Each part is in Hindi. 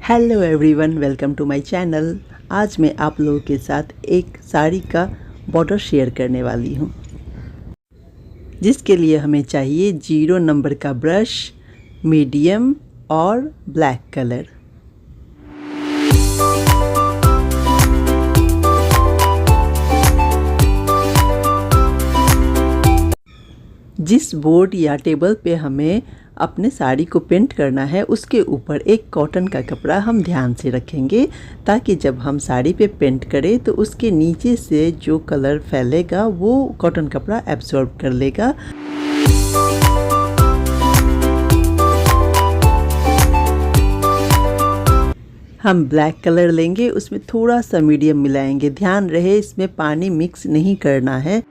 Hello everyone, welcome to my channel. आज मैं आप लोगों के साथ एक साड़ी का बॉर्डर शेयर करने वाली हूँ, जिसके लिए हमें चाहिए 0 नंबर का ब्रश, मीडियम और ब्लैक कलर। जिस बोर्ड या टेबल पे हमें अपने साड़ी को पेंट करना है, उसके ऊपर एक कॉटन का कपड़ा हम ध्यान से रखेंगे, ताकि जब हम साड़ी पे पेंट करें तो उसके नीचे से जो कलर फैलेगा वो कॉटन कपड़ा एब्जॉर्ब कर लेगा। हम ब्लैक कलर लेंगे, उसमें थोड़ा सा मीडियम मिलाएंगे। ध्यान रहे इसमें पानी मिक्स नहीं करना है।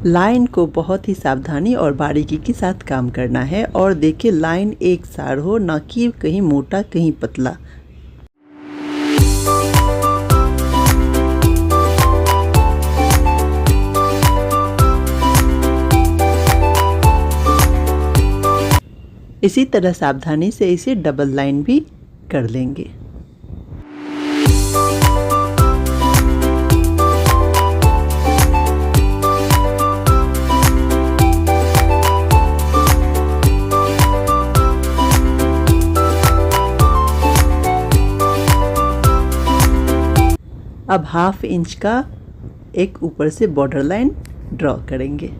लाइन को बहुत ही सावधानी और बारीकी के साथ काम करना है, और देखिए लाइन एक सार हो, ना कि कहीं मोटा कहीं पतला। इसी तरह सावधानी से इसे डबल लाइन भी कर लेंगे। अब 1/2 इंच का एक ऊपर से बॉर्डर लाइन ड्रॉ करेंगे।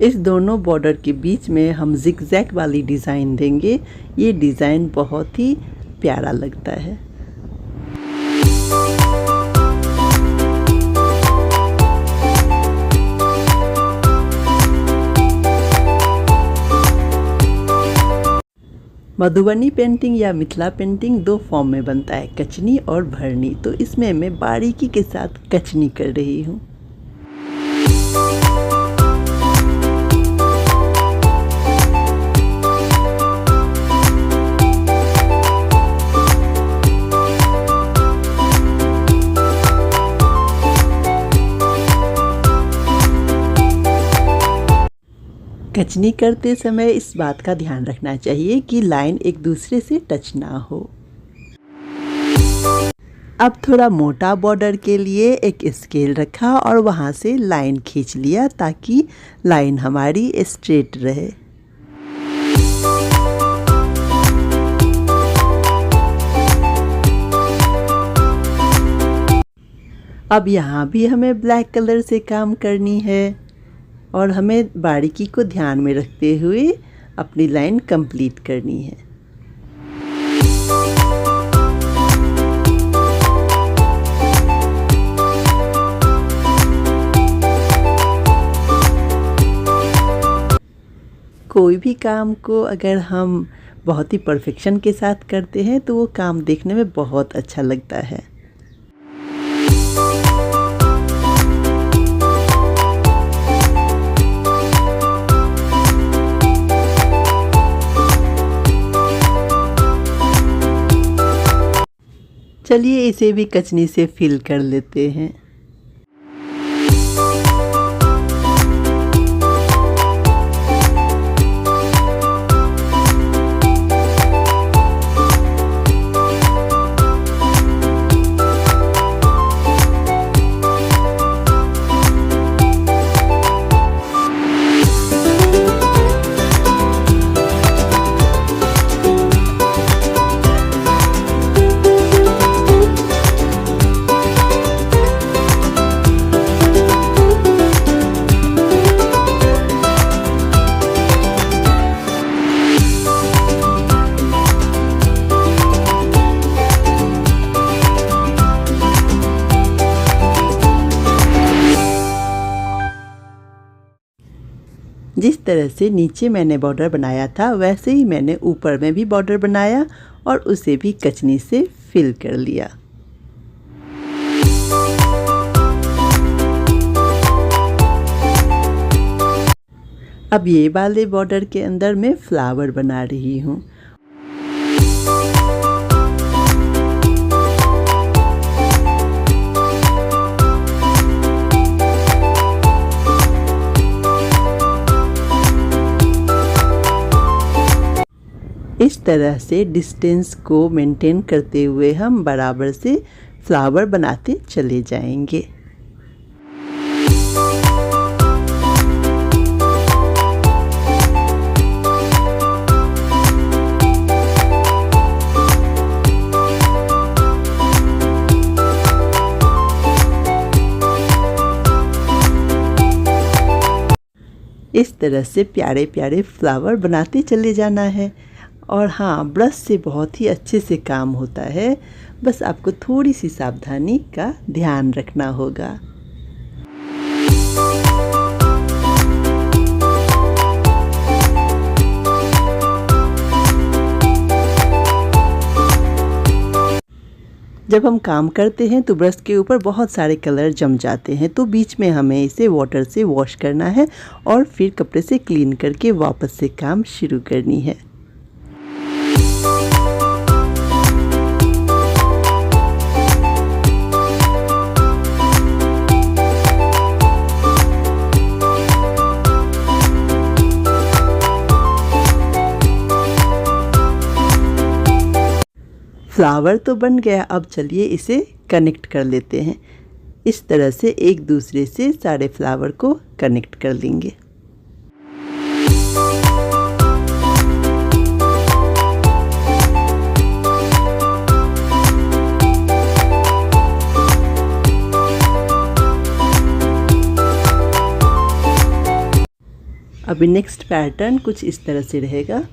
इस दोनों बॉर्डर के बीच में हम जिगजैग वाली डिज़ाइन देंगे। ये डिज़ाइन बहुत ही प्यारा लगता है। मधुबनी पेंटिंग या मिथिला पेंटिंग 2 फॉर्म में बनता है, कचनी और भरनी। तो इसमें मैं बारीकी के साथ कचनी कर रही हूँ। कचनी करते समय इस बात का ध्यान रखना चाहिए कि लाइन एक दूसरे से टच ना हो। अब थोड़ा मोटा बॉर्डर के लिए एक स्केल रखा और वहां से लाइन खींच लिया, ताकि लाइन हमारी स्ट्रेट रहे। अब यहाँ भी हमें ब्लैक कलर से काम करनी है, और हमें बारीकी को ध्यान में रखते हुए अपनी लाइन कंप्लीट करनी है। कोई भी काम को अगर हम बहुत ही परफेक्शन के साथ करते हैं तो वो काम देखने में बहुत अच्छा लगता है। चलिए इसे भी कचनी से फिल कर लेते हैं। जिस तरह से नीचे मैंने बॉर्डर बनाया था वैसे ही मैंने ऊपर में भी बॉर्डर बनाया और उसे भी कचनी से फिल कर लिया। अब ये वाले बॉर्डर के अंदर मैं फ्लावर बना रही हूँ। इस तरह से डिस्टेंस को मेंटेन करते हुए हम बराबर से फ्लावर बनाते चले जाएंगे। इस तरह से प्यारे प्यारे फ्लावर बनाते चले जाना है। और हाँ, ब्रश से बहुत ही अच्छे से काम होता है, बस आपको थोड़ी सी सावधानी का ध्यान रखना होगा। जब हम काम करते हैं तो ब्रश के ऊपर बहुत सारे कलर जम जाते हैं, तो बीच में हमें इसे वाटर से वॉश करना है और फिर कपड़े से क्लीन करके वापस से काम शुरू करनी है। फ्लावर तो बन गया, अब चलिए इसे कनेक्ट कर लेते हैं। इस तरह से एक दूसरे से सारे फ्लावर को कनेक्ट कर लेंगे। अभी नेक्स्ट पैटर्न कुछ इस तरह से रहेगा।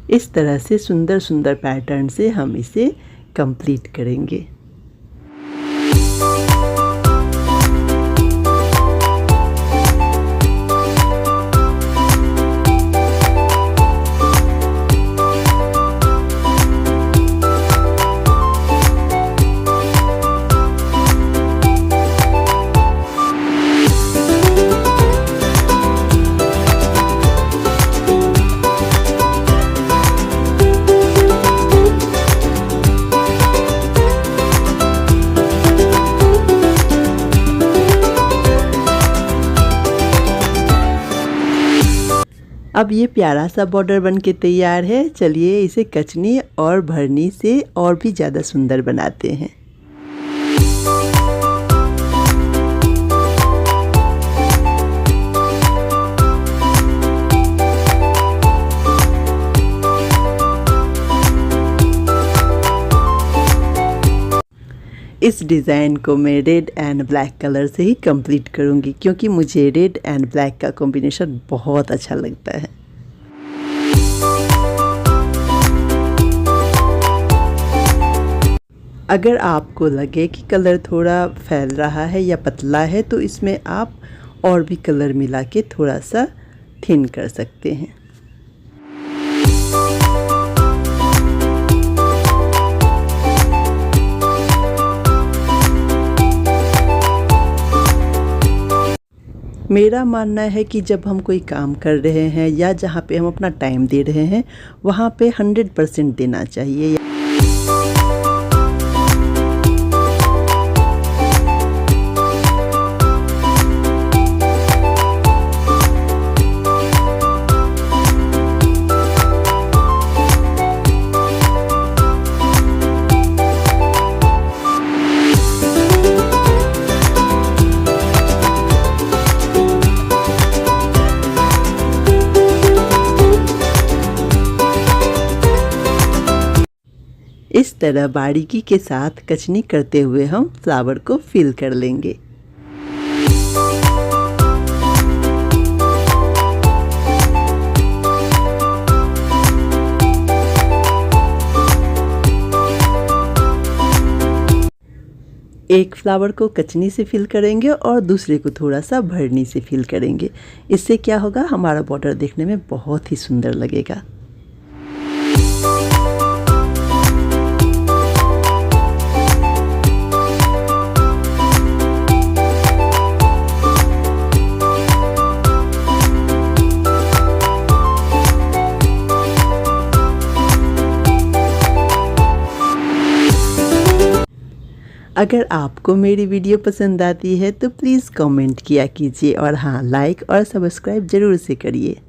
इस तरह से सुंदर सुंदर पैटर्न से हम इसे कंप्लीट करेंगे। अब ये प्यारा सा बॉर्डर बन के तैयार है। चलिए इसे कचनी और भरनी से और भी ज़्यादा सुंदर बनाते हैं। इस डिज़ाइन को मैं रेड एंड ब्लैक कलर से ही कंप्लीट करूँगी, क्योंकि मुझे रेड एंड ब्लैक का कॉम्बिनेशन बहुत अच्छा लगता है। अगर आपको लगे कि कलर थोड़ा फैल रहा है या पतला है तो इसमें आप और भी कलर मिला के थोड़ा सा थिन कर सकते हैं। मेरा मानना है कि जब हम कोई काम कर रहे हैं या जहाँ पे हम अपना टाइम दे रहे हैं वहाँ पे 100% देना चाहिए। इस तरह बारीकी के साथ कचनी करते हुए हम फ्लावर को फिल कर लेंगे। एक फ्लावर को कचनी से फिल करेंगे और दूसरे को थोड़ा सा भरनी से फिल करेंगे। इससे क्या होगा, हमारा बॉर्डर देखने में बहुत ही सुंदर लगेगा। अगर आपको मेरी वीडियो पसंद आती है तो प्लीज़ कमेंट किया कीजिए और हाँ, लाइक और सब्सक्राइब ज़रूर से करिए।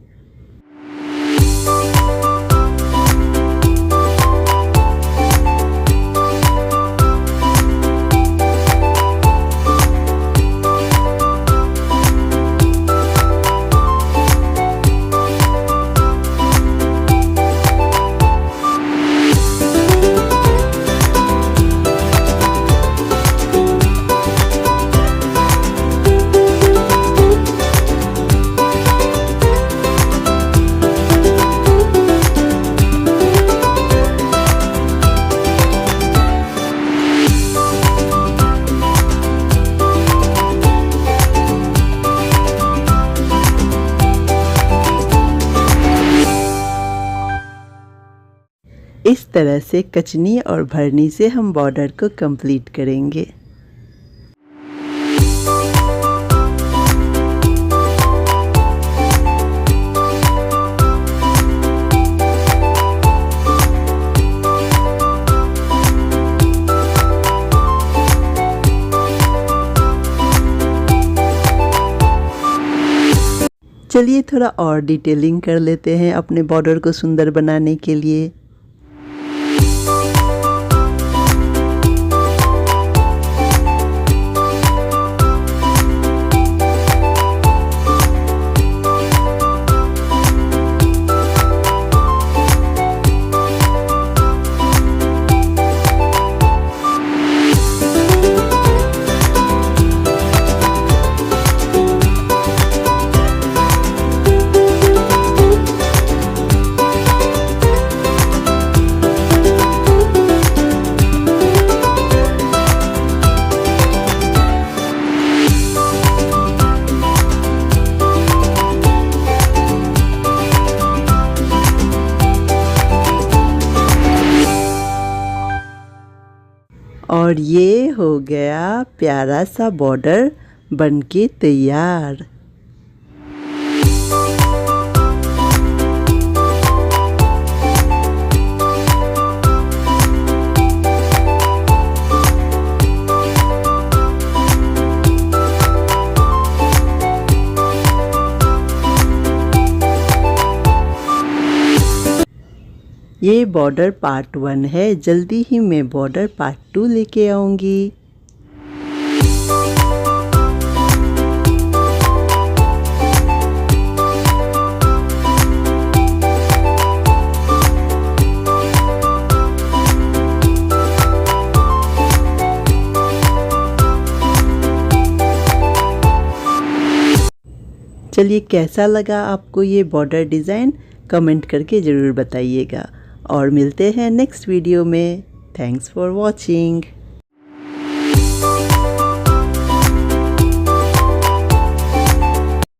इस तरह से कचनी और भरनी से हम बॉर्डर को कंप्लीट करेंगे। चलिए थोड़ा और डिटेलिंग कर लेते हैं अपने बॉर्डर को सुंदर बनाने के लिए। और ये हो गया प्यारा सा बॉर्डर बनके तैयार। ये बॉर्डर पार्ट 1 है, जल्दी ही मैं बॉर्डर पार्ट 2 लेके आऊँगी। चलिए कैसा लगा आपको ये बॉर्डर डिज़ाइन, कमेंट करके ज़रूर बताइएगा और मिलते हैं नेक्स्ट वीडियो में। Thanks for watching.